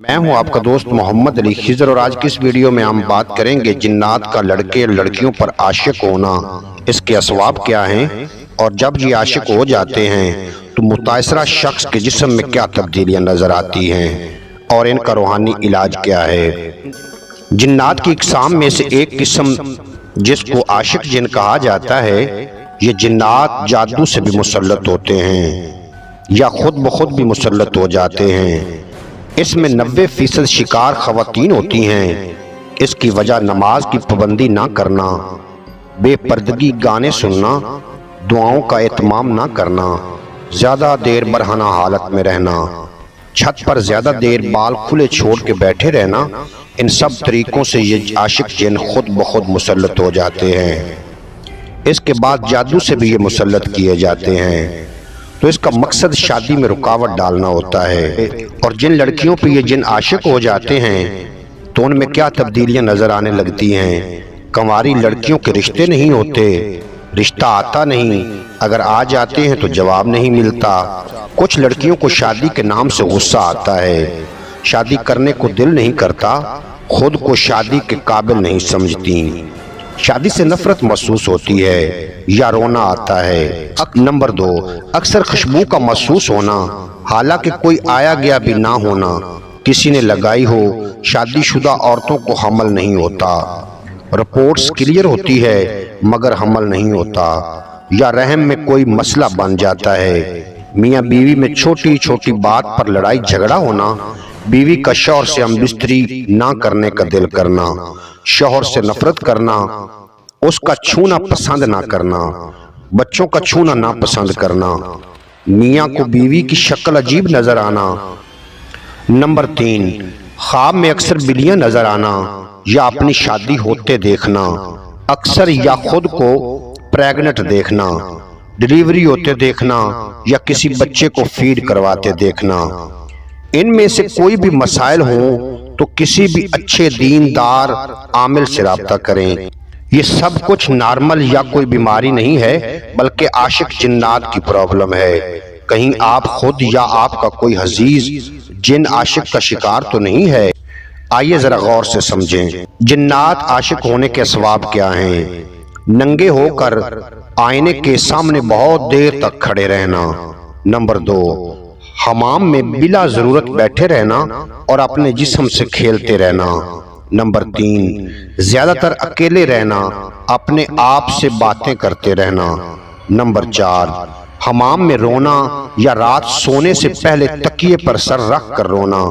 میں ہوں آپ کا دوست محمد علی خضر، اور آج کی اس ویڈیو میں ہم بات کریں گے جنات کا لڑکے لڑکیوں پر عاشق ہونا، اس کے اسباب کیا ہیں، اور جب یہ عاشق ہو جاتے ہیں تو متاثرہ شخص کے جسم میں کیا تبدیلیاں نظر آتی ہیں، اور ان کا روحانی علاج کیا ہے۔ جنات کی اقسام میں سے ایک قسم جس کو عاشق جن کہا جاتا ہے، یہ جنات جادو سے بھی مسلط ہوتے ہیں یا خود بخود بھی مسلط ہو جاتے ہیں۔ اس میں 90% شکار خواتین ہوتی ہیں۔ اس کی وجہ نماز کی پابندی نہ کرنا، بے پردگی گانے سننا، دعاؤں کا اہتمام نہ کرنا، زیادہ دیر برہنہ حالت میں رہنا، چھت پر زیادہ دیر بال کھلے چھوڑ کے بیٹھے رہنا، ان سب طریقوں سے یہ عاشق جن خود بخود مسلط ہو جاتے ہیں۔ اس کے بعد جادو سے بھی یہ مسلط کیے جاتے ہیں، تو اس کا مقصد شادی میں رکاوٹ ڈالنا ہوتا ہے۔ اور جن لڑکیوں پہ یہ جن عاشق ہو جاتے ہیں تو ان میں کیا تبدیلیاں نظر آنے لگتی ہیں۔ کنواری لڑکیوں کے رشتے نہیں ہوتے، رشتہ آتا نہیں، اگر آ جاتے ہیں تو جواب نہیں ملتا۔ کچھ لڑکیوں کو شادی کے نام سے غصہ آتا ہے، شادی کرنے کو دل نہیں کرتا، خود کو شادی کے قابل نہیں سمجھتی، شادی سے نفرت محسوس ہوتی ہے یا رونا آتا ہے۔ نمبر 2، اکثر خوشبو کا محسوس ہونا، حالانکہ کوئی آیا گیا بھی نہ ہونا، کسی نے لگائی ہو، شادی شدہ عورتوں کو حمل نہیں ہوتا، رپورٹس کلیئر ہوتی ہے مگر حمل نہیں ہوتا، یا رحم میں کوئی مسئلہ بن جاتا ہے، میاں بیوی میں چھوٹی چھوٹی بات پر لڑائی جھگڑا ہونا، بیوی کا شوہر سے ہم بستری نہ کرنے کا دل کرنا، شوہر سے نفرت کرنا، اس کا چھونا پسند نہ کرنا، بچوں کا چھونا نہ پسند کرنا، میاں کو بیوی کی شکل عجیب نظر آنا۔ نمبر 3، خواب میں اکثر بلیاں نظر آنا یا اپنی شادی ہوتے دیکھنا، اکثر یا خود کو پریگنٹ دیکھنا، ڈیلیوری ہوتے دیکھنا، یا کسی بچے کو فیڈ کرواتے دیکھنا۔ ان میں سے کوئی بھی مسائل ہوں تو کسی بھی اچھے دیندار عامل سے رابطہ کریں۔ یہ سب کچھ نارمل یا کوئی بیماری نہیں ہے، بلکہ عاشق جنات کی پرابلم ہے۔ کہیں آپ خود یا آپ کا کوئی عزیز جن عاشق کا شکار تو نہیں ہے؟ آئیے ذرا غور سے سمجھیں۔ جنات عاشق ہونے کے اسباب کیا ہیں؟ ننگے ہو کر آئینے کے سامنے بہت دیر تک کھڑے رہنا۔ نمبر 2، حمام میں بلا ضرورت بیٹھے رہنا اور اپنے جسم سے کھیلتے رہنا۔ نمبر 3، زیادہ تر اکیلے رہنا، اپنے آپ سے باتیں کرتے رہنا۔ نمبر 4، حمام میں رونا یا رات سونے سے پہلے تکیے پر سر رکھ کر رونا،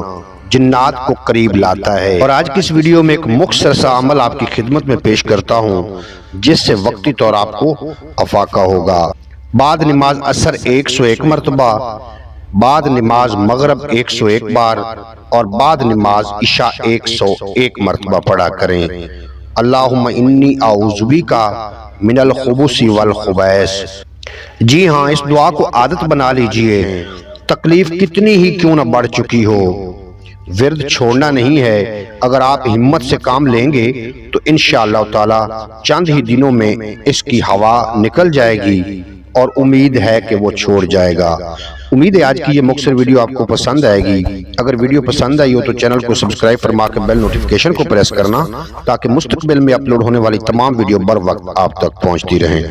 جنات کو قریب لاتا ہے۔ اور آج کی اس ویڈیو میں ایک مختصر سا عمل آپ کی خدمت میں پیش کرتا ہوں جس سے وقتی طور آپ کو افاقہ ہوگا۔ بعد نماز عصر 101 مرتبہ، بعد نماز مغرب 101 بار، اور بعد نماز عشاء 101 مرتبہ پڑھا کریں۔ اللہم انی اعوذ بک من الخبث والخبائث۔ جی ہاں، اس دعا کو عادت بنا لیجئے، تکلیف کتنی ہی کیوں نہ بڑھ چکی ہو، ورد چھوڑنا نہیں ہے۔ اگر آپ ہمت سے کام لیں گے تو انشاءاللہ تعالی چند ہی دنوں میں اس کی ہوا نکل جائے گی، اور امید ہے کہ وہ چھوڑ جائے گا۔ امید ہے آج کی یہ مختصر ویڈیو آپ کو پسند آئے گی۔ اگر ویڈیو پسند آئی ہو تو چینل کو سبسکرائب فرما کے بیل نوٹیفیکیشن کو پریس کرنا، تاکہ مستقبل میں اپلوڈ ہونے والی تمام ویڈیو بر وقت آپ تک پہنچتی رہیں۔